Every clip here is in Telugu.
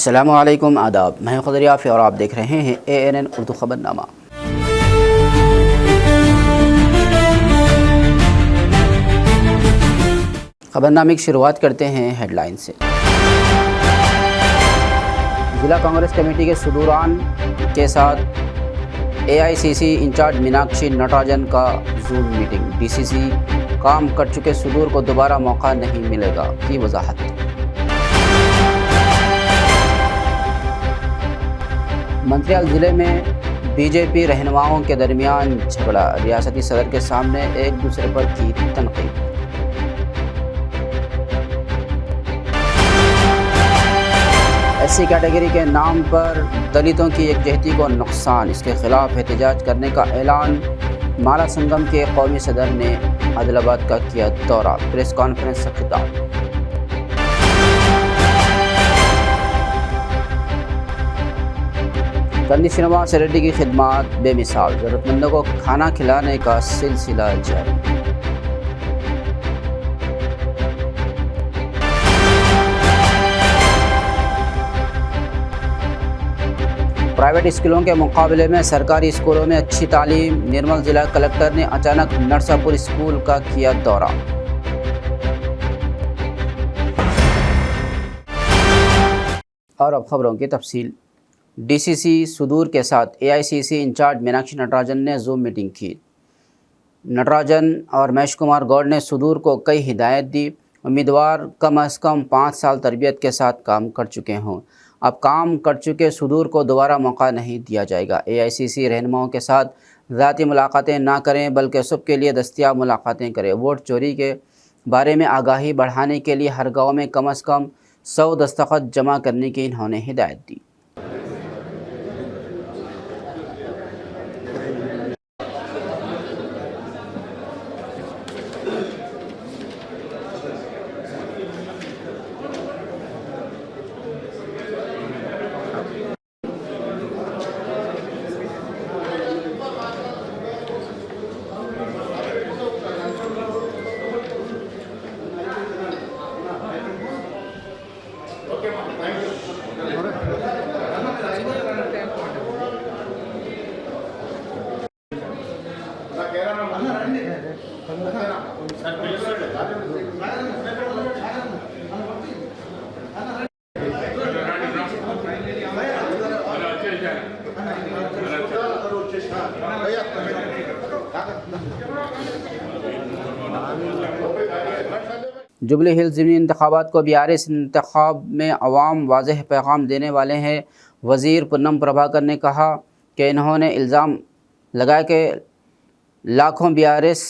अस्सलामुअलैकुम आदाब, मैं ख़ुदर याफ़ी और आप देख रहे हैं ANN उर्दू ख़बरनामा। ख़बरनामे की शुरुआत करते हैं हेडलाइन से। ज़िला कांग्रेस कमेटी के सदूरान के साथ AICC इंचार्ज मीनाक्षी नटराजन का जूम मीटिंग। DCC काम कर चुके सदूर को दोबारा मौका नहीं मिलेगा की वजाहत। मंत्रियाल ज़िले में BJP रहनुमाओं के दरमियान झगड़ा, रियासती सदर के सामने एक दूसरे पर की तनकीद। SC कैटेगरी के नाम पर दलितों की एकजहती को नुकसान, इसके खिलाफ एहतजाज करने का ऐलान। माला संगम के कौमी सदर ने आदिलाबाद का किया दौरा, प्रेस कॉन्फ्रेंस से खिताब। कंदी श्रीनिवास रेड्डी की खिदमत बेमिसाल, ज़रूरतमंदों को खाना खिलाने का सिलसिला जारी। प्राइवेट स्कूलों के मुकाबले में सरकारी स्कूलों में अच्छी तालीम, निर्मल जिला कलेक्टर ने अचानक नरसापुर स्कूल का किया दौरा। और अब खबरों की तफसील। DCC सुदूर के साथ AICC इंचार्ज मीनाक्षी नटराजन ने जूम मीटिंग की। नटराजन और महेश कुमार गौड़ ने सुदूर को कई हिदायत दी। उम्मीदवार कम अज़ कम 5 साल तरबियत के साथ काम कर चुके हों। अब काम कर चुके सुदूर को दोबारा मौका नहीं दिया जाएगा। AICC रहनुमाओं के साथ ज़ाती मुलाकातें ना करें, बल्कि सबके लिए दस्तियाब मुलाकातें करें। वोट चोरी के बारे में आगाही बढ़ाने के लिए हर गाँव में कम अज़ कम 100 दस्तखत जमा करने की इन्होंने हिदायत दी। जुबली हिल्स ज़िमनी इंतखाबात को BRS इंतखाब में अवाम वाज़ेह पैगाम देने वाले हैं। वज़ीर पूनम प्रभाकर ने कहा कि इन्होंने इल्ज़ाम लगाया कि लाखों BRS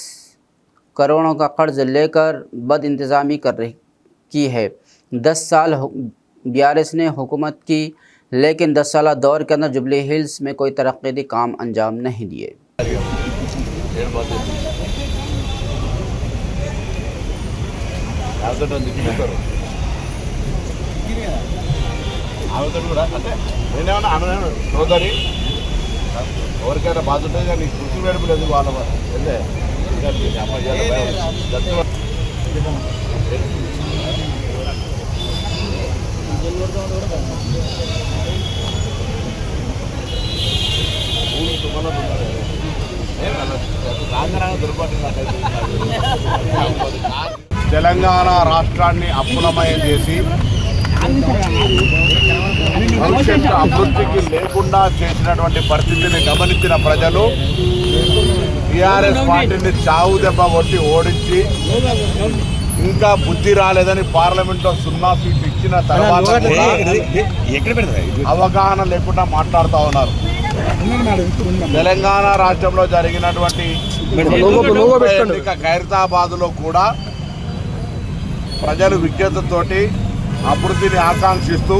करोड़ों का कर्ज लेकर बद इंतज़ामी की है। 10 साल BRS ने हुकूमत की, लेकिन 10 साल दौर के अंदर जुबली हिल्स में कोई तरक्की काम अंजाम नहीं दिए। సోదరి ఎవరికైనా బాధ ఉంటుంది కానీ కృషి వేడుపు లేదు వాళ్ళ వెళ్ళే తెలంగాణ రాష్ట్రాన్ని అప్పులమయం చేసి భవిష్యత్తు అభివృద్ధికి లేకుండా చేసినటువంటి పరిస్థితిని గమనించిన ప్రజలు టీఆర్ఎస్ పార్టీని చావు దెబ్బ కొట్టి ఓడించి ఇంకా బుద్ధి రాలేదని పార్లమెంట్లో 0 సీట్లు ఇచ్చిన తర్వాత అవగాహన లేకుండా మాట్లాడుతూ ఉన్నారు. తెలంగాణ రాష్ట్రంలో జరిగినటువంటి ఖైరతాబాద్లో కూడా ప్రజలు విజ్ఞతతోటి అభివృద్ధిని ఆకాంక్షిస్తూ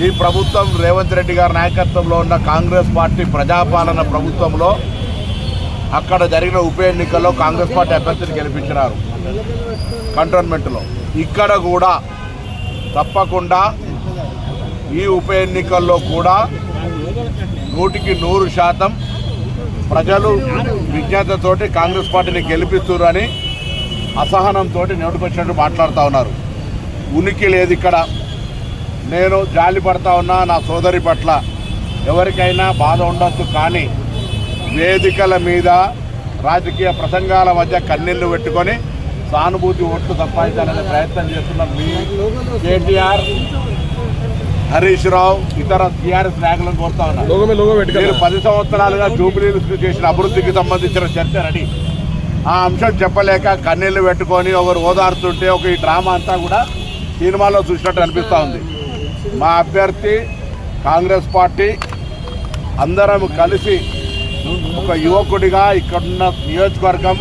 ఈ ప్రభుత్వం రేవంత్ రెడ్డి గారి నాయకత్వంలో ఉన్న కాంగ్రెస్ పార్టీ ప్రజాపాలన ప్రభుత్వంలో అక్కడ జరిగిన ఉప ఎన్నికల్లో కాంగ్రెస్ పార్టీ అభ్యర్థిని గెలిపించినారు కంటోన్మెంట్లో. ఇక్కడ కూడా తప్పకుండా ఈ ఉప ఎన్నికల్లో కూడా 100% ప్రజలు విజ్ఞతతోటి కాంగ్రెస్ పార్టీని గెలిపిస్తున్నారని అసహనంతో నోటికొచ్చినట్టు మాట్లాడుతూ ఉన్నారు. ఉనికి లేదు ఇక్కడ. నేను జాలి పడతా ఉన్నా నా సోదరి పట్ల. ఎవరికైనా బాధ ఉండొచ్చు, కానీ వేదికల మీద రాజకీయ ప్రసంగాల మధ్య కన్నీళ్లు పెట్టుకొని సానుభూతి ఓట్లు సంపాదించాలనే ప్రయత్నం చేస్తున్నారు మీ కేటీఆర్, హరీష్ రావు, ఇతర టీఆర్ఎస్ నాయకులను కోరుతా ఉన్నారు. మీరు 10 సంవత్సరాలుగా జూబ్లీహిల్స్ చేసిన అభివృద్ధికి సంబంధించిన చర్చ రెడీ. ఆ అంశం చెప్పలేక కన్నీళ్లు పెట్టుకొని ఒకరు ఓదారుతుంటే ఒక ఈ డ్రామా అంతా కూడా సినిమాలో చూసినట్టు అనిపిస్తూ ఉంది. మా అభ్యర్థి కాంగ్రెస్ పార్టీ అందరం కలిసి ఒక యువకుడిగా ఇక్కడున్న నియోజకవర్గం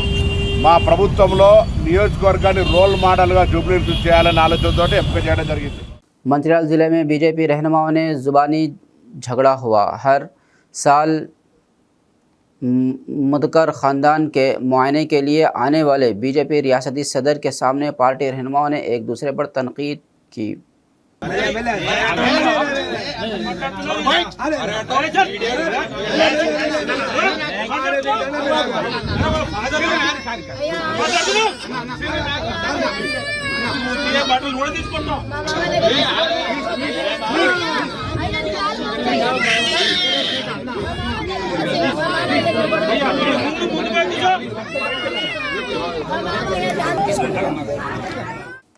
మా ప్రభుత్వంలో నియోజకవర్గాన్ని రోల్ మోడల్గా జూబ్లీహిల్స్ చేయాలనే ఆలోచనతో ఎంపిక చేయడం జరిగింది. मंत्रियाल ज़िले में बीजेपी रहनुमाओं ने ज़ुबानी झगड़ा हुआ। हर साल मुदकर ख़ानदान के मुआयने के लिए आने वाले बीजेपी रियासती सदर के सामने पार्टी रहनुमाओं ने एक दूसरे पर तनकीद की।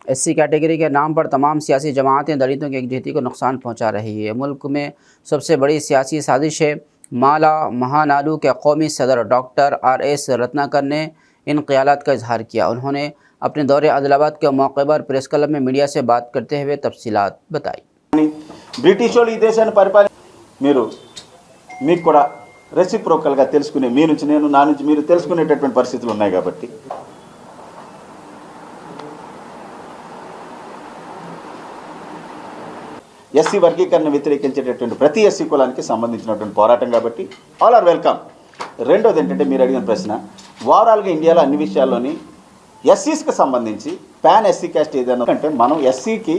एससी कैटेगरी के नाम पर तमाम सियासी जमातें दलितों की एकजुटती को नुकसान पहुंचा रही है। मुल्क में सबसे बड़ी सियासी साजिश है। माला महानाडू के कौमी सदर डॉक्टर RS रत्नाकर ने इन ख्यालात का इजहार किया। उन्होंने अपने दौरे आदिलाबाद के मौके पर प्रेस क्लब में मीडिया से बात करते हुए तफसीलात बताई। బ్రిటిష్ వాళ్ళు ఈ దేశాన్ని మీరు మీకు కూడా రెసిప్రోకల్గా తెలుసుకునే, మీ నుంచి నేను, నా నుంచి మీరు తెలుసుకునేటటువంటి పరిస్థితులు ఉన్నాయి. కాబట్టి ఎస్సీ వర్గీకరణ వ్యతిరేకించేటటువంటి ప్రతి ఎస్సీ కులానికి సంబంధించినటువంటి పోరాటం కాబట్టి ఆల్ ఆర్ వెల్కమ్. రెండోది ఏంటంటే, మీరు అడిగిన ప్రశ్న, ఓవరాల్గా ఇండియాలో అన్ని విషయాల్లోని ఎస్సీస్కి సంబంధించి పాన్ ఎస్సీ క్యాస్ట్ ఏదైనా అంటే మనం ఎస్సీకి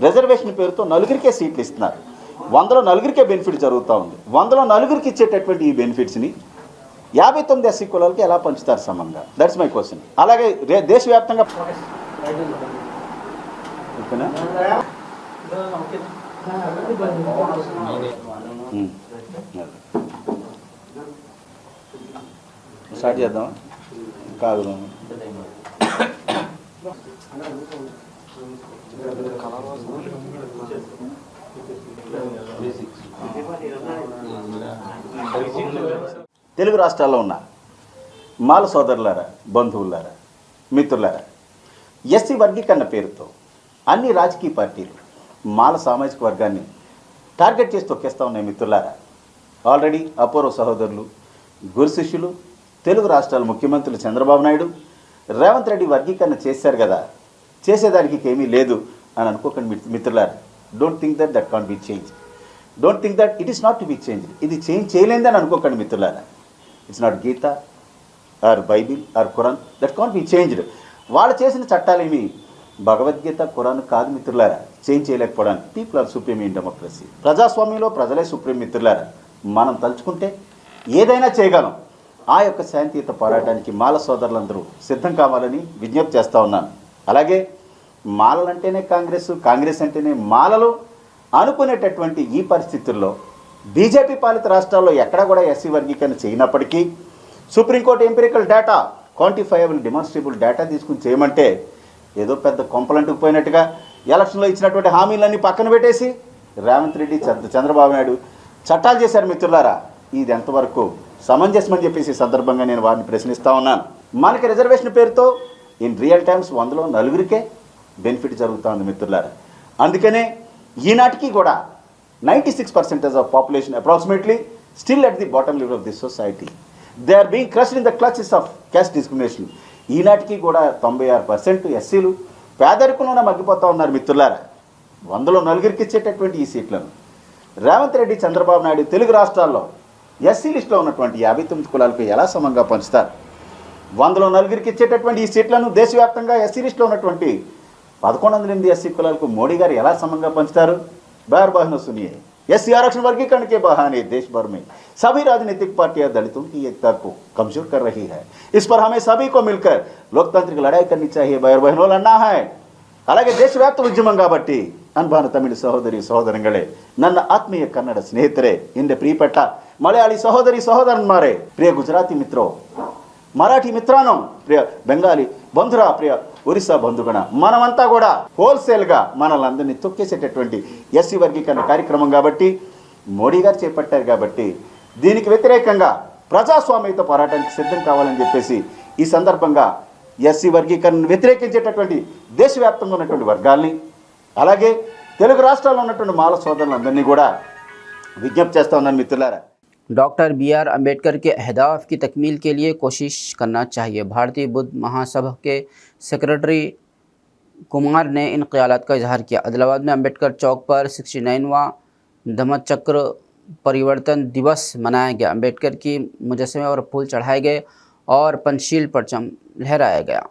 రిజర్వేషన్ పేరుతో 4 సీట్లు ఇస్తున్నారు. 100లో 4 బెనిఫిట్ జరుగుతూ ఉంది. 100లో 4 ఇచ్చేటటువంటి ఈ బెనిఫిట్స్ని 59 ఎస్సీ కులాలకి ఎలా పంచుతారు సమంగా? That's my question. అలాగే దేశవ్యాప్తంగా స్టార్ట్ చేద్దాం కాదు. తెలుగు రాష్ట్రాల్లో ఉన్న మాల సోదరులారా, బంధువులారా, మిత్రులారా, ఎస్సీ వర్గీకరణ పేరుతో అన్ని రాజకీయ పార్టీలు మాల సామాజిక వర్గాన్ని టార్గెట్ చేసి తొక్కేస్తూ ఉన్నాయి. మిత్రులారా, ఆల్రెడీ అపూర్వ సహోదరులు, గురు శిష్యులు, తెలుగు రాష్ట్రాల ముఖ్యమంత్రులు చంద్రబాబు నాయుడు, రేవంత్ రెడ్డి వర్గీకరణ చేశారు కదా, చేసేదానికి ఏమీ లేదు అని అనుకోకండి మిత్రులారా. Don't think that can't be change. Don't think that it is not to be change. ఇది చేంజ్ చేయలేదని అనుకోకండి మిత్రులారా. It's not Gita or Bible or Quran that can't be changed. వాళ్ళు చేసిన చట్టాలేమి భగవద్గీత, ఖురాన్ కాదు మిత్రులారా చేంజ్ చేయలేకపోవడానికి. People are supreme in democracy. ప్రజాస్వామ్యంలో ప్రజలే సుప్రీం మిత్రులారా. మనం తలుచుకుంటే ఏదైనా చేయగలం. ఆ యొక్క శాంతియుత పోరాటానికి మాల సోదరులందరూ సిద్ధం కావాలని విజ్ఞప్తి చేస్తూ ఉన్నాను. అలాగే మాలలంటేనే కాంగ్రెస్, కాంగ్రెస్ అంటేనే మాలలు అనుకునేటటువంటి ఈ పరిస్థితుల్లో బీజేపీ పాలిత రాష్ట్రాల్లో ఎక్కడా కూడా ఎస్సీ వర్గీకరణ చేయనప్పటికీ supreme court empirical data, quantifiable demonstrable data తీసుకుని చేయమంటే ఏదో పెద్ద కొంపలంటుకు పోయినట్టుగా ఎలక్షన్లో ఇచ్చినటువంటి హామీలన్నీ పక్కన పెట్టేసి రేవంత్ రెడ్డి, చంద్రబాబు నాయుడు చట్టాలు చేశారు మిత్రులారా. ఇది ఎంతవరకు సమంజసమని చెప్పేసి సందర్భంగా నేను వారిని ప్రశ్నిస్తూ ఉన్నాను. మనకి రిజర్వేషన్ పేరుతో ఇన్ రియల్ టైమ్స్ 100లో 4 బెనిఫిట్ జరుగుతూ ఉంది మిత్రులారా. అందుకనే ఈనాటికి కూడా 96% of population approximately still at the bottom level of this society. They are being crushed in the clutches of caste discrimination. ఈనాటికి కూడా 96% ఎస్సీలు పేదరికంలోనే మగ్గిపోతూ ఉన్నారు మిత్రులారా. 100లో 4 ఇచ్చేటటువంటి ఈ సీట్లను రేవంత్ రెడ్డి, చంద్రబాబు నాయుడు తెలుగు రాష్ట్రాల్లో ఎస్సీ లిస్టులో ఉన్నటువంటి 59 కులాలకు ఎలా సమంగా పంచుతారు? 100లో 4 ఇచ్చేటటువంటి ఈ సీట్లను దేశవ్యాప్తంగా ఎస్సీ లిస్టులో ఉన్నటువంటి 1108 ఎస్సీ కులాలకు మోడీ గారు ఎలా సమంగా పంచుతారు? बार बार न सुनिए. एससी आरक्षण वर्गीकरण के बहाने देश भर में सभी राजनीतिक पार्टियां दलितों की एकता को कमजोर कर रही है. इस पर हमें सभी को मिलकर लोकतांत्रिक लड़ाई करनी चाहिए. भाई बहनों, लड़ना है. అలాగే దేశవ్యాప్త ఉద్యమం కాబట్టి ಅನ್ಬಾನ ತಮಿಳು ಸಹೋದರಿ ಸಹೋದರಗಳೇ, ನನ್ನ ಆತ್ಮೀಯ ಕನ್ನಡ ಸ್ನೇಹಿತರೆ, ಹಿಂದೆ ಪ್ರಿಯಪಟ್ಟ ಮಲಯಾಳಿ ಸಹೋದರಿ ಸಹೋದರನ್ಮಾರೇ, ప్రియ గుజరాతీ మిత్రో, మరాఠీ మిత్రానో, ప్రియ బెంగాలీ బంధురా, ప్రియ ఒరిస్సా బంధుగణ, మనమంతా కూడా హోల్సేల్గా మనల్ని తొక్కేసేటటువంటి ఎస్సీ వర్గీకరణ కార్యక్రమం కాబట్టి, మోడీ గారు చేపట్టారు కాబట్టి దీనికి వ్యతిరేకంగా ప్రజాస్వామ్యత పోరాటానికి సిద్ధం కావాలని చెప్పేసి ఈ సందర్భంగా ఎస్సీ వర్గీకరణను వ్యతిరేకించేటటువంటి దేశవ్యాప్తంగా ఉన్నటువంటి వర్గాల్ని, అలాగే తెలుగు రాష్ట్రాల్లో ఉన్నటువంటి మాల సోదరులందరినీ కూడా విజ్ఞప్తి చేస్తా ఉన్నాను మిత్రులారా. डॉक्टर BR अम्बेडकर के अहदाफ की तकमील के लिए कोशिश करना चाहिए। भारतीय बुद्ध महासभा के सेक्रेटरी कुमार ने इन ख्यालात का इजहार किया। आदिलाबाद में अम्बेडकर चौक पर 69वां धम्मचक्र परिवर्तन दिवस मनाया गया। अम्बेडकर की मुजस्समे और फूल चढ़ाए गए और पंचशील परचम लहराया गया।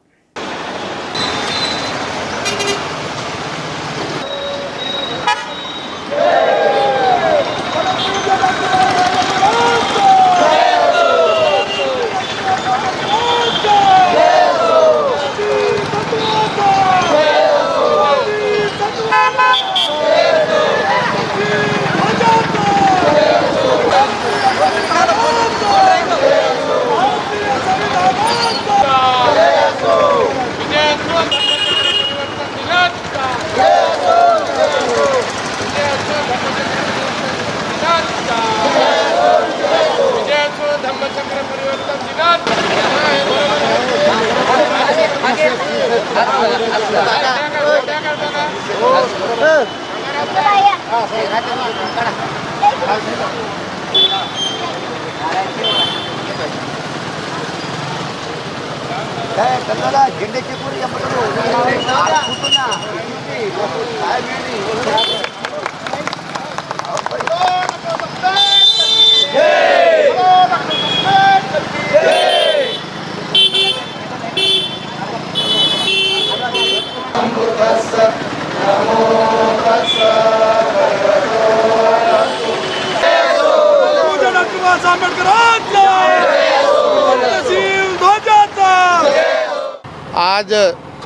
आज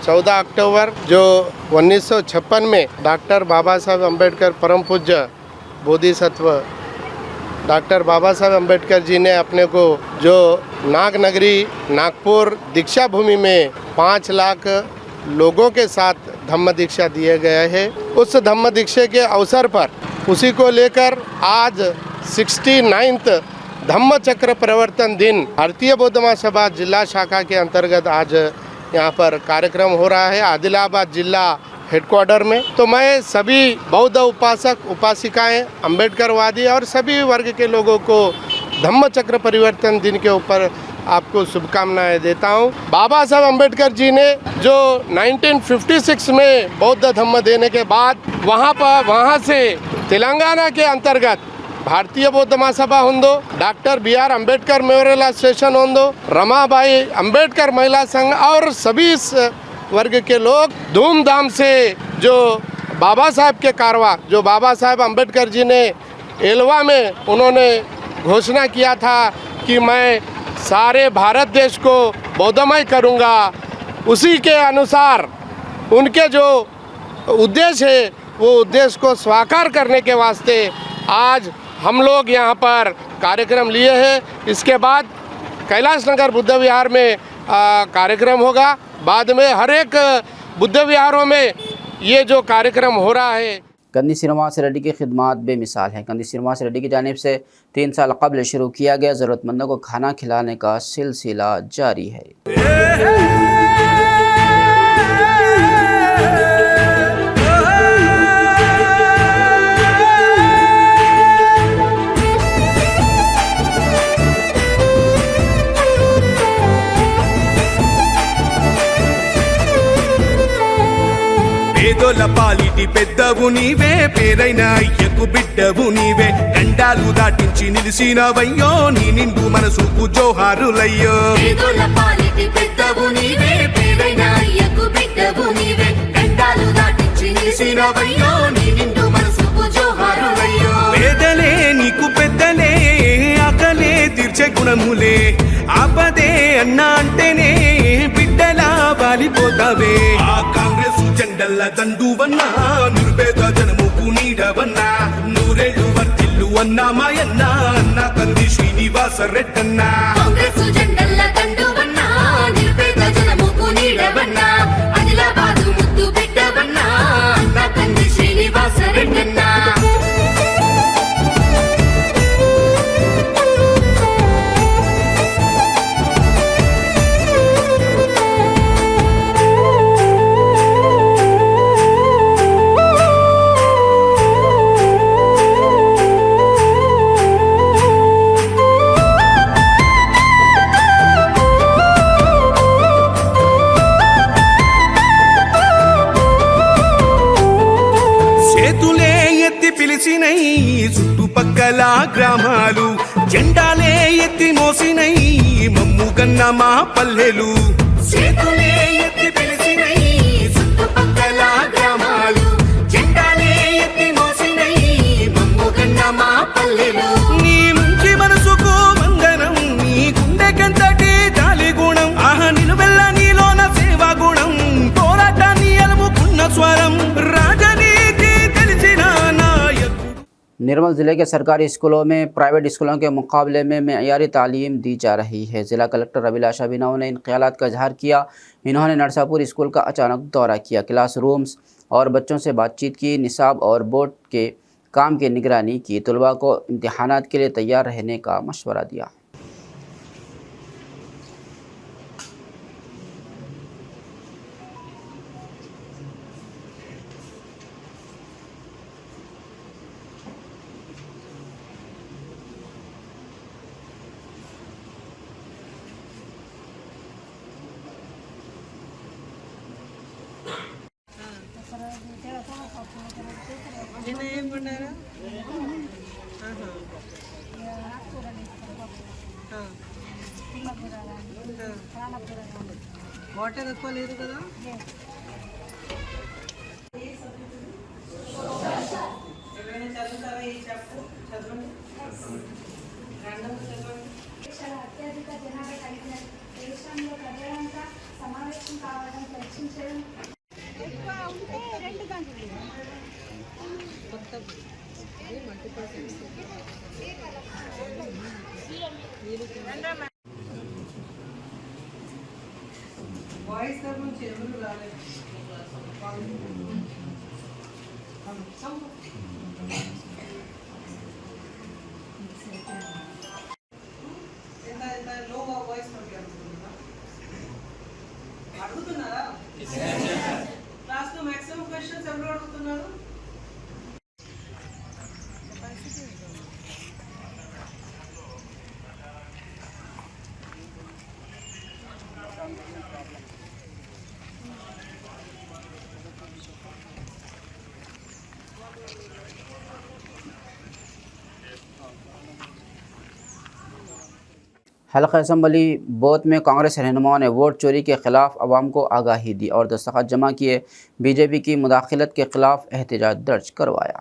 14 अक्टूबर जो 1956 में डॉक्टर बाबा साहब अम्बेडकर परम पूज्य बोधिसत्व डॉक्टर बाबा साहब अम्बेडकर जी ने अपने को जो नागनगरी नागपुर दीक्षा भूमि में 5 लाख लोगों के साथ धम्म दीक्षा दिए गए हैं, उस धम्म दीक्षा के अवसर पर उसी को लेकर आज 69th धम्म चक्र परिवर्तन दिन भारतीय बौद्ध महासभा जिला शाखा के अंतर्गत आज यहाँ पर कार्यक्रम हो रहा है आदिलाबाद जिला हेडक्वार्टर में। तो मैं सभी बौद्ध उपासक उपासिकाएं अम्बेडकरवादी और सभी वर्ग के लोगों को धम्म चक्र परिवर्तन दिन के ऊपर आपको शुभकामनाएं देता हूं। बाबा साहब अम्बेडकर जी ने जो 1956 में बौद्ध धम्म देने के बाद वहाँ से तेलंगाना के अंतर्गत भारतीय बौद्ध महासभा होंदो, doctor BR Ambedkar memorial association होंदो, रमाबाई अम्बेडकर महिला संघ और सभी इस वर्ग के लोग धूमधाम से जो बाबा साहब के कारवा जो बाबा साहब अम्बेडकर जी ने एलवा में उन्होंने घोषणा किया था कि मैं सारे भारत देश को बौद्धमय करूंगा, उसी के अनुसार उनके जो उद्देश्य है वो उद्देश्य को साकार करने के वास्ते आज हम लोग यहाँ पर कार्यक्रम लिए हैं। इसके बाद कैलाश नगर बुद्ध विहार में कार्यक्रम होगा। बाद में हर एक बुद्ध विहारों में ये जो कार्यक्रम हो रहा है। कंदी श्रीनिवास रेड्डी की खिदमात बेमिसाल हैं। कंदी श्रीनिवास रेड्डी की जानिब से 3 साल कबल शुरू किया गया ज़रूरतमंदों को खाना खिलाने का सिलसिला जारी है। పేదోల పాలిటి పెద్దవు నీవే, పేరైన అయ్యకు బిడ్డవు నీవే, గండాలు దాటించి నిలిసినవయ్యో, నీ నిండు మనసుకు జోహారులయ్యో. పేదోల పాలిటి పెద్దవు నీవే, పేరైన అయ్యకు బిడ్డవు నీవే, గండాలు దాటించి నిలిసినవయ్యో, నీ నిండు మనసుకు జోహారులయ్యో. పేదలే నీకు పెద్దలే, ఆకలే తీర్చే గుణములే, ఆపదే అన్నా అంటేనే బిడ్డలా వాలిపోతావే. ఆ కాంగ్రెస్ జెండల జెండల దండువన్నా నిరుపేద జనముకు నీడవన్నా నూరేళ్లు వర్తిల్లు అన్నా మాయన్న అన్న కంది శ్రీనివాస రెడ్డన్నా కాంగ్రెస్ జెండల దండువన్నా నిరుపేద జనముకు నీడవన్నా ఆదిలాబాదు ముద్దు బిడ్డవన్నా అన్న కంది శ్రీనివాస రెడ్డన్నా పిలిచినై చుట్టుపక్కల గ్రామాలు జెండాలే ఎత్తి మోసినై మమ్ముగన్న మా పల్లెలు చేతులే ఎత్తి పిలిచినై చుట్టుపక్కల గ్రామాలు జెండాలే ఎత్తి మోసినై మమ్ముగన్న మా పల్లెలు నీ మంచి మనసుకు వందనం నీ గుండెకంతటి జాలి గుణం ఆహ నిలువెల్ల నీలోన సేవా గుణం పోరాటాన్ని అలుముకున్న స్వరం రాజనీతి తెలిసిన निर्मल ज़िले के सरकारी स्कूलों में प्राइवेट स्कूलों के मुकाबले में मेयारी तालीम दी जा रही है। ज़िला कलेक्टर अभिलाषा बिनाव ने इन ख्यालात का इजहार किया। इन्होंने नरसापुर स्कूल का अचानक दौरा किया, क्लासरूम्स और बच्चों से बातचीत की, निसाब और बोर्ड के काम की निगरानी की, तलबा को इम्तिहानात के लिए तैयार रहने का मशवरा दिया। వాటర్ ఎక్కువ లేదు కదా. ఎవరైనా చదువుతారా ఈ చాప్టర్? చదవండి. అత్యధిక జనాభా కలిగిన దేశంలో ప్రజలంతా సమావేశం కావడం చర్చించడం ఎక్కువ ఉంటే 2 గంటలు కొత్త మల్టిపుల్ వాయిస్ తరఫు నుంచి ఎవరు రాలేదు. లో వాయిస్ అడుగుతున్నారా? క్లాస్ లో మాక్సిమం క్వశ్చన్స్ ఎవరు అడుగుతున్నారు? हल्का असम्बली बोत में कांग्रेस रहनुमाओं ने वोट चोरी के खिलाफ अवाम को आगाही दी और दस्तखत जमा किए। बीजेपी की मुदाखलत के खिलाफ एहतजाज दर्ज करवाया।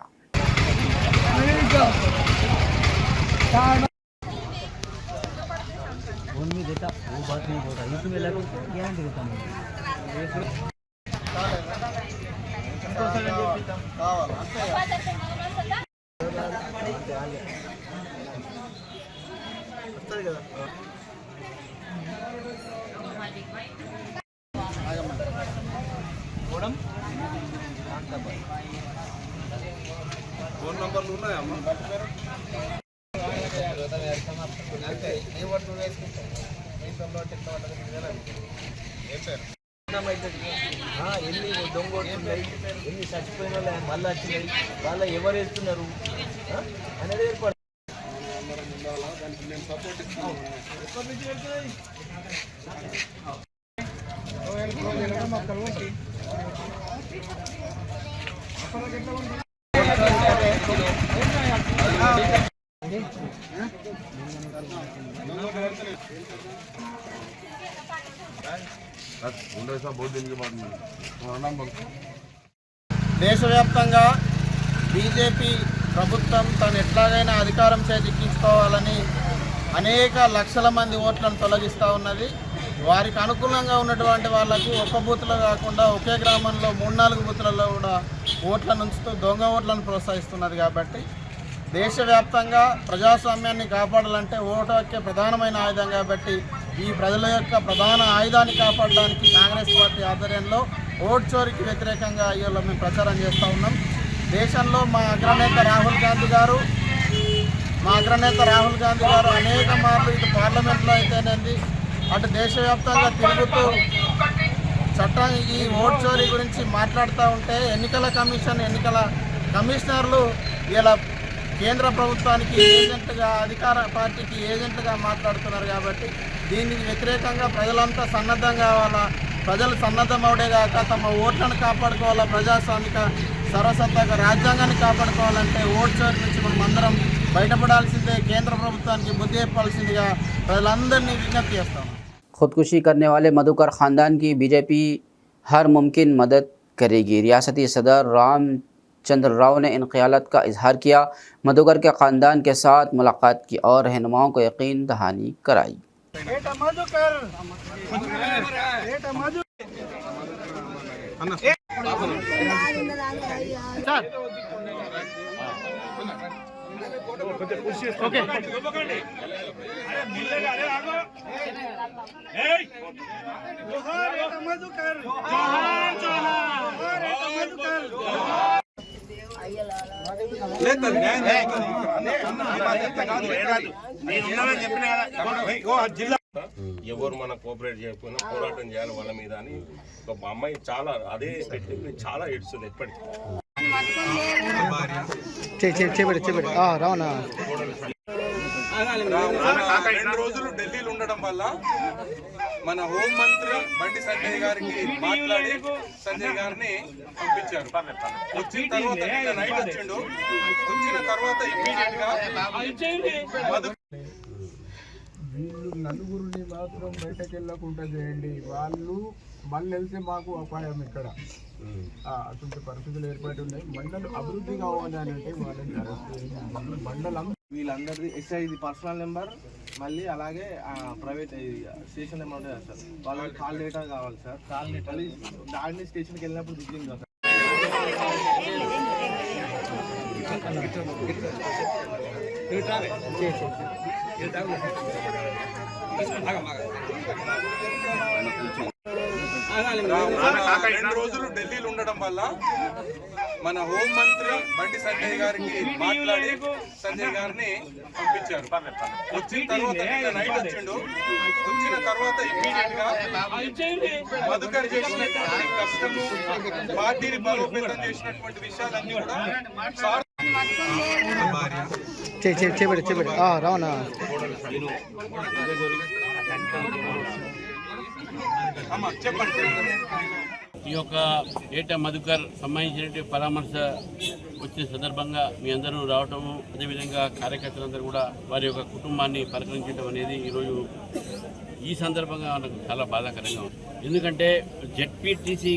ఫోన్ నంబర్లు ఉన్నాయమ్మా? ఎన్ని దొంగ వస్తున్నాయి, ఎన్ని చచ్చిపోయిన వాళ్ళు మళ్ళీ వచ్చినాయి, వాళ్ళ ఎవరు వేస్తున్నారు అనేది ఏర్పడు. దేశవ్యాప్తంగా బీజేపీ ప్రభుత్వం తను ఎట్లాగైనా అధికారం చేజిక్కించుకోవాలని అనేక లక్షల మంది ఓట్లను తొలగిస్తూ ఉన్నది. వారికి అనుకూలంగా ఉన్నటువంటి వాళ్లకు ఒక్క బూత్లో కాకుండా ఒకే గ్రామంలో 3-4 బూత్లలో కూడా ఓట్లను ఉంచుతూ దొంగ ఓట్లను ప్రోత్సహిస్తున్నది. కాబట్టి దేశవ్యాప్తంగా ప్రజాస్వామ్యాన్ని కాపాడాలంటే ఓటు హక్కే ప్రధానమైన ఆయుధం. కాబట్టి ఈ ప్రజల యొక్క ప్రధాన ఆయుధాన్ని కాపాడడానికి కాంగ్రెస్ పార్టీ ఆధ్వర్యంలో ఓటు చోరీకి వ్యతిరేకంగా ఇవాళ మేము ప్రచారం చేస్తూ ఉన్నాం. దేశంలో మా అగ్రనేత రాహుల్ గాంధీ గారు అనేక మార్లు ఇటు పార్లమెంట్లో అయితేనేది అటు దేశవ్యాప్తంగా తిరుగుతూ చట్టం ఈ ఓటు చోరీ గురించి మాట్లాడుతూ ఉంటే ఎన్నికల కమిషనర్లు ఇలా కేంద్ర ప్రభుత్వానికి ఏజెంట్గా అధికార పార్టీకి ఏజెంట్గా మాట్లాడుతున్నారు. కాబట్టి దీనికి వ్యతిరేకంగా ప్రజలంతా సన్నద్ధం కావాలా, ప్రజలు సన్నద్ధమవుడే కాక తమ ఓట్లను కాపాడుకోవాలా, ప్రజాస్వామిక సర్వసత్తాక రాజ్యాంగాన్ని కాపాడుకోవాలంటే ఓటు చోరీ నుంచి మనం అందరం బయటపడాల్సిందే. కేంద్ర ప్రభుత్వానికి బుద్ధి చెప్పాల్సిందిగా ప్రజలందరినీ విజ్ఞప్తి చేస్తాం. खुदकुशी करने वाले मधुकर ख़ानदान की बीजेपी हर मुमकिन मदद करेगी। रियासती सदर रामचंद्र राव ने इन ख्यालात का इजहार किया। मधुकर के ख़ानदान के साथ मुलाकात की और रहनुमाओं को यकीन दहानी कराई। ఎవరు మన కోఆపరేట్ చేయకపోయినా పోరాటం చేయాలి వాళ్ళ మీద అని ఒక అమ్మాయి చాలా అదే పెట్టి చాలా ఏడుస్తుంది ఎప్పటికీ. రెండు రోజులు ఢిల్లీలో ఉండడం వల్ల మన హోం మంత్రి బండి సంజయ్ గారికి మాట్లాడి సంజయ్ గారిని పంపించారు. వచ్చిన తర్వాత నైట్ వచ్చిన తర్వాత ఇమ్మీడియట్ గా వీళ్ళు నలుగురిని మాత్రం బయటకు వెళ్ళకుండా చేయండి. వాళ్ళు మళ్ళీ వెళ్తే మాకు అపాయం ఇక్కడ. అటువంటి పరిస్థితులు ఏర్పడి ఉన్నాయి. మండలం అభివృద్ధి కావాలి అని అంటే వాళ్ళని మండలం వీళ్ళందరిది ఎస్ఐది పర్సనల్ నెంబర్ మళ్ళీ అలాగే ప్రైవేట్ స్టేషన్ నెంబర్ ఉంటుంది సార్. వాళ్ళకి కాల్ డేటా కావాలి సార్. కాల్ డేటా దాన్ని స్టేషన్కి వెళ్ళినప్పుడు దిగింది సార్. రెండు రోజులు ఢిల్లీలో ఉండడం వల్ల మన హోం మంత్రి బండి సంజయ్ గారికి మాట్లాడి సంజయ్ గారిని పంపించారు. వచ్చిన తర్వాత నైట్ వచ్చిన తర్వాత ఇమ్మీడియట్ గా మధుకర్ చేసినటువంటి కష్టము, పార్టీని బలోపేతం చేసినటువంటి విషయాలన్నీ కూడా సార్ ఈ యొక్క ఏట మధుకర్ సంబంధించినటువంటి పరామర్శ వచ్చిన సందర్భంగా మీ అందరూ రావటము, అదేవిధంగా కార్యకర్తలందరూ కూడా వారి యొక్క కుటుంబాన్ని పలకరించడం అనేది ఈరోజు ఈ సందర్భంగా మనకు చాలా బాధాకరంగా ఉంది. ఎందుకంటే జెడ్పీటీసీ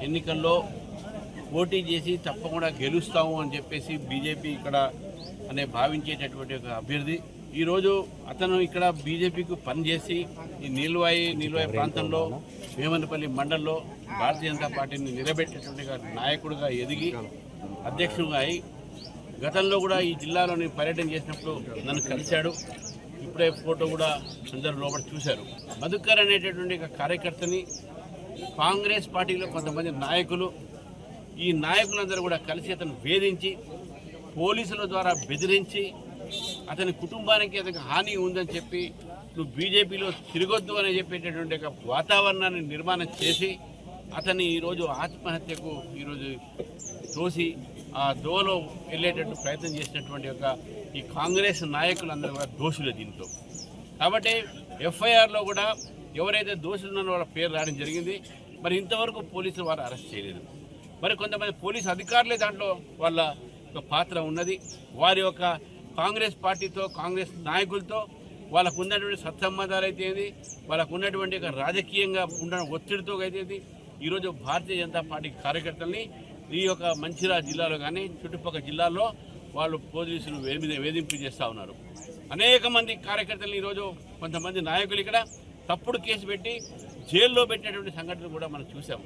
ఎన్నికల్లో పోటీ చేసి తప్పకుండా గెలుస్తాము అని చెప్పేసి బీజేపీ ఇక్కడ అనే భావించేటటువంటి ఒక అభ్యర్థి ఈరోజు అతను ఇక్కడ బీజేపీకి పనిచేసి ఈ నీలువాయి ప్రాంతంలో వేమనపల్లి మండలంలో భారతీయ జనతా పార్టీని నిలబెట్టేటువంటి నాయకుడిగా ఎదిగి అధ్యక్షుడిగా అయి గతంలో కూడా ఈ జిల్లాలోని పర్యటన చేసినప్పుడు నన్ను కలిశాడు. ఇప్పుడే ఫోటో కూడా అందరూ లోపల చూశారు. మధుకర్ అనేటటువంటి కార్యకర్తని కాంగ్రెస్ పార్టీలో కొంతమంది నాయకులు, ఈ నాయకులందరూ కూడా కలిసి అతను వేధించి పోలీసుల ద్వారా బెదిరించి అతని కుటుంబానికి అతనికి హాని ఉందని చెప్పి నువ్వు బీజేపీలో తిరగొద్దు అని చెప్పేటటువంటి ఒక వాతావరణాన్ని నిర్మాణం చేసి అతన్ని ఈరోజు ఆత్మహత్యకు ఈరోజు తోసి ఆ దోవలో వెళ్ళేటట్టు ప్రయత్నం చేసినటువంటి ఒక ఈ కాంగ్రెస్ నాయకులందరూ కూడా దోషులే దీంతో. కాబట్టి ఎఫ్ఐఆర్లో కూడా ఎవరైతే దోషులు ఉన్నారో వాళ్ళ పేరు రావడం జరిగింది. మరి ఇంతవరకు పోలీసులు వారు అరెస్ట్ చేయలేదు. మరి కొంతమంది పోలీసు అధికారులే దాంట్లో వాళ్ళ పాత్ర ఉన్నది. వారి యొక్క కాంగ్రెస్ పార్టీతో, కాంగ్రెస్ నాయకులతో వాళ్ళకు ఉన్నటువంటి సత్సంబంధాలు అయితే వాళ్ళకు ఉన్నటువంటి రాజకీయంగా ఉన్న ఒత్తిడితో అయితే ఈరోజు భారతీయ జనతా పార్టీ కార్యకర్తల్ని ఈ యొక్క మంచిర్యాల జిల్లాలో కానీ చుట్టుపక్కల జిల్లాల్లో వాళ్ళు పోలీసులు వేధింపు చేస్తూ ఉన్నారు. అనేక మంది కార్యకర్తలు ఈరోజు కొంతమంది నాయకులు ఇక్కడ తప్పుడు కేసు పెట్టి జైల్లో పెట్టినటువంటి సంఘటనలు కూడా మనం చూసాము.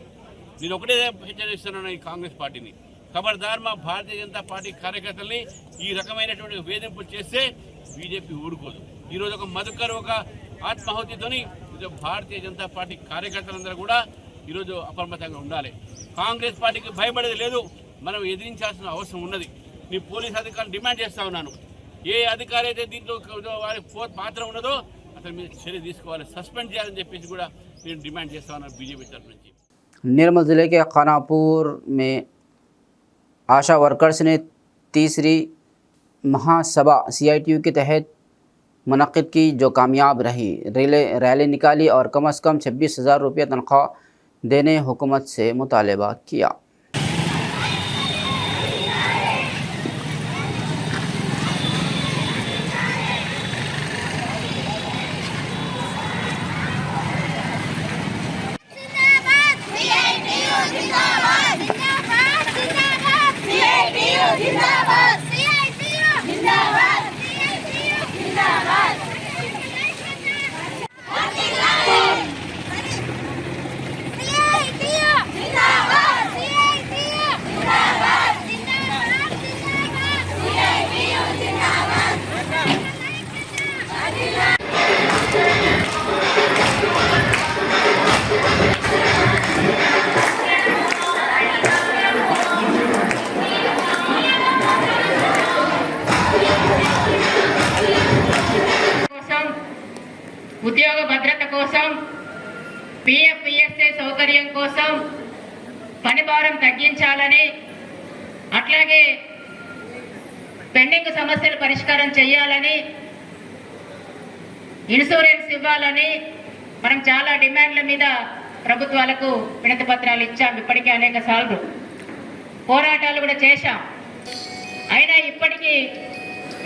నేను ఒకటే హెచ్చరిస్తున్నాను ఈ కాంగ్రెస్ పార్టీని, ఖబర్దార్ మా భారతీయ జనతా పార్టీ కార్యకర్తల్ని ఈ రకమైనటువంటి వేధింపులు చేస్తే బీజేపీ ఊరుకోదు. ఈరోజు ఒక మధుకర్ ఒక ఆత్మాహుతితోని భారతీయ జనతా పార్టీ కార్యకర్తలందరూ కూడా ఈరోజు అప్రమత్తంగా ఉండాలి. కాంగ్రెస్ పార్టీకి భయపడేది లేదు, మనం ఎదిరించాల్సిన అవసరం ఉన్నది. నీ పోలీస్ అధికారులు డిమాండ్ చేస్తూ ఉన్నాను, ఏ అధికారి అయితే దీంట్లో వారి పాత్ర ఉన్నదో అతని మీద చర్య తీసుకోవాలి, సస్పెండ్ చేయాలని చెప్పేసి కూడా నేను డిమాండ్ చేస్తా ఉన్నాను బీజేపీ తరఫు నుంచి. निर्मल ज़िले के खानापुर में आशा वर्कर्स ने तीसरी महासभा CITU के तहत मुनक़्क़िद की, जो कामयाब रही। रैली निकाली और कम से कम 26,000 रुपये तनख्वाह देने हुकूमत से मुतालबा किया। ఉద్యోగ భద్రత కోసం, PF PSA సౌకర్యం కోసం పని భారం తగ్గించాలని, అట్లాగే పెండింగ్ సమస్యలు పరిష్కారం చేయాలని, ఇన్సూరెన్స్ ఇవ్వాలని మనం చాలా డిమాండ్ల మీద ప్రభుత్వాలకు వినతి పత్రాలు ఇచ్చాం. ఇప్పటికే అనేక సార్లు పోరాటాలు కూడా చేశాం. అయినా ఇప్పటికీ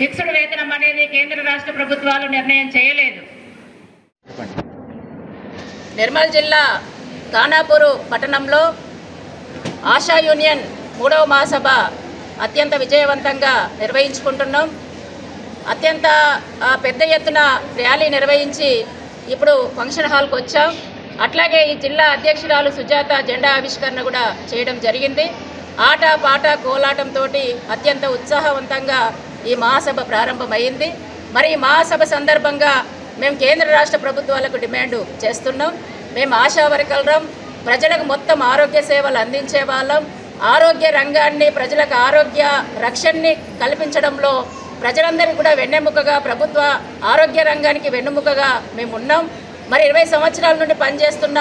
ఫిక్స్డ్ వేతనం అనేది కేంద్ర రాష్ట్ర ప్రభుత్వాలు నిర్ణయం చేయలేదు. నిర్మల్ జిల్లా ఖానాపూర్ పట్టణంలో ఆశా యూనియన్ 3వ మహాసభ అత్యంత విజయవంతంగా నిర్వహించుకుంటున్నాం. అత్యంత పెద్ద ఎత్తున ర్యాలీ నిర్వహించి ఇప్పుడు ఫంక్షన్ హాల్కి వచ్చాం. అట్లాగే ఈ జిల్లా అధ్యక్షురాలు సుజాత జెండా ఆవిష్కరణ కూడా చేయడం జరిగింది. ఆట పాట కోలాటంతో అత్యంత ఉత్సాహవంతంగా ఈ మహాసభ ప్రారంభమైంది. మరి ఈ మహాసభ సందర్భంగా మేము కేంద్ర రాష్ట్ర ప్రభుత్వాలకు డిమాండ్ చేస్తున్నాం. మేము ఆశా వర్కర్లం, ప్రజలకు మొత్తం ఆరోగ్య సేవలు అందించే వాళ్ళం. ఆరోగ్య రంగాన్ని, ప్రజలకు ఆరోగ్య రక్షణని కల్పించడంలో ప్రజలందరికీ కూడా వెన్నెముకగా, ప్రభుత్వ ఆరోగ్య రంగానికి వెన్నెముకగా మేము ఉన్నాం. మరి 20 సంవత్సరాల నుండి పనిచేస్తున్న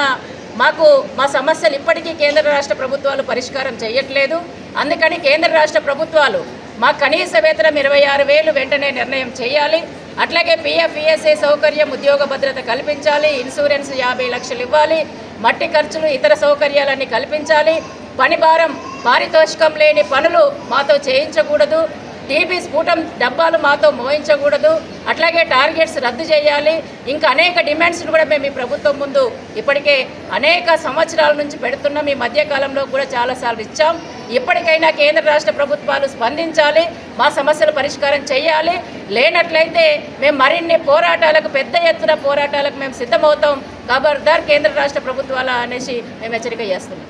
మాకు మా సమస్యలు ఇప్పటికీ కేంద్ర రాష్ట్ర ప్రభుత్వాలు పరిష్కారం చేయట్లేదు. అందుకని కేంద్ర రాష్ట్ర ప్రభుత్వాలు మా కనీస వేతనం 26,000 వెంటనే నిర్ణయం చేయాలి. అట్లాగే PF PSA సౌకర్యం, ఉద్యోగ భద్రత కల్పించాలి. ఇన్సూరెన్స్ 50 లక్షలు ఇవ్వాలి. మట్టి ఖర్చులు, ఇతర సౌకర్యాలన్నీ కల్పించాలి. పని భారం, పారితోషికం లేని పనులు మాతో చేయించకూడదు. టీబీ స్ఫూటం డబ్బాలు మాతో మోయించకూడదు. అట్లాగే టార్గెట్స్ రద్దు చేయాలి. ఇంకా అనేక డిమాండ్స్ను కూడా మేము ఈ ప్రభుత్వం ముందు ఇప్పటికే అనేక సంవత్సరాల నుంచి పెడుతున్నాం. ఈ మధ్యకాలంలో కూడా చాలాసార్లు ఇచ్చాం. ఇప్పటికైనా కేంద్ర రాష్ట్ర ప్రభుత్వాలు స్పందించాలి, మా సమస్యలు పరిష్కారం చేయాలి. లేనట్లయితే మేము మరిన్ని పోరాటాలకు, పెద్ద ఎత్తున పోరాటాలకు మేము సిద్ధమవుతాం. ఖబర్దార్ కేంద్ర రాష్ట్ర ప్రభుత్వాల అనేసి మేము హెచ్చరిక చేస్తున్నాం.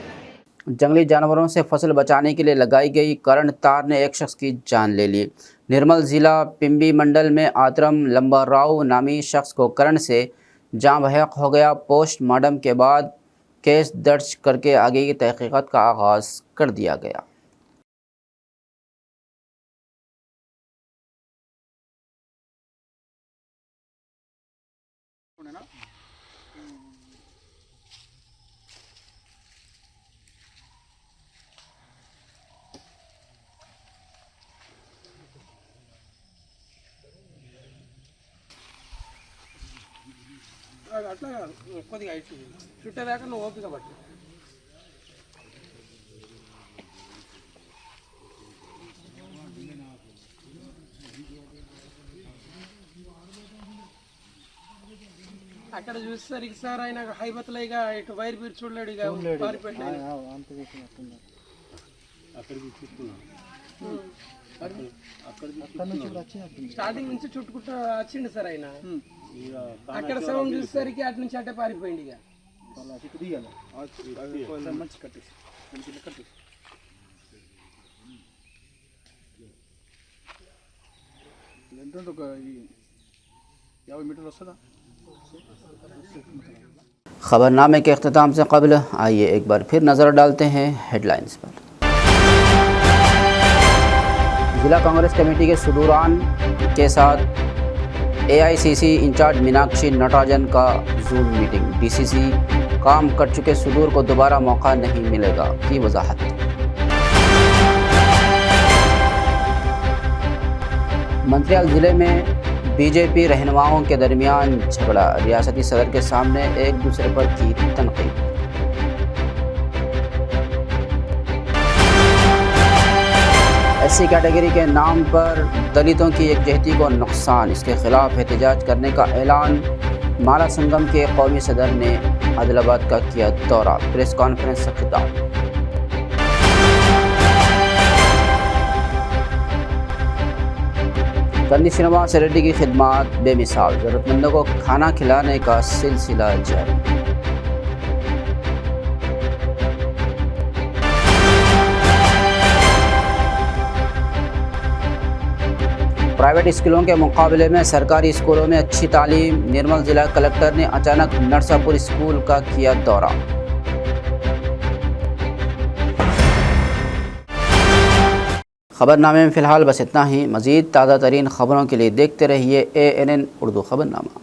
जंगली जानवरों से फसल बचाने के लिए लगाई गई करंट तार ने एक शख्स की जान ले ली। निर्मल ज़िला पिंबी मंडल में आतरम लंबाराव नामी शख्स को करंट से जाँ बहक हो गया। पोस्टमार्टम के बाद केस दर्ज करके आगे की तहकीकात का आगाज़ कर दिया गया। అట్లా కొద్దిగా చుట్టేదాకా నువ్వు ఓపిక పట్టు. అక్కడ చూసేసరికి సార్ ఆయన హైబత్లో ఇక ఇటు వైర్ పీరు చూడలేడు, ఇక స్టార్టింగ్ నుంచి చుట్టుకుంటూ వచ్చిండు సార్ ఆయన. అక్కడ సౌండ్ చూసేసరికి అటు నుంచి అట్టే పారిపోయింది ఇక खबरनामे के अख्ताम से कबल आइए एक बार फिर नज़र डालते हैं हेडलाइंस पर। जिला कांग्रेस कमेटी के सुदूरान के साथ एआईसीसी इंचार्ज मीनाक्षी नटराजन का जूम मीटिंग। डीसीसी काम कर चुके सुदूर को दोबारा मौका नहीं मिलेगा की वजाहत। मंत्रियाल जिले में बीजेपी रहनुमाओं के दरमियान झगड़ा। रियासती सदर के सामने एक दूसरे पर की तनकीद। एससी कैटेगरी के नाम पर दलितों की एकजहती को नुकसान, इसके खिलाफ एहतजाज करने का ऐलान। माला संगम के कौमी सदर ने आदिलाबाद का किया दौरा। प्रेस कॉन्फ्रेंस से खिताब। कन्नी श्रीनिवास रेड्डी की खिदमात बेमिसाल, ज़रूरतमंदों को खाना खिलाने का सिलसिला जारी। प्राइवेट स्कूलों के मुकाबले में सरकारी स्कूलों में अच्छी तालीम। निर्मल जिला कलेक्टर ने अचानक नरसापुर स्कूल का किया दौरा। खबरनामे में फ़िलहाल बस इतना ही। मज़ीद ताज़ा तरीन ख़बरों के लिए देखते रहिए ANN उर्दू खबरनामा।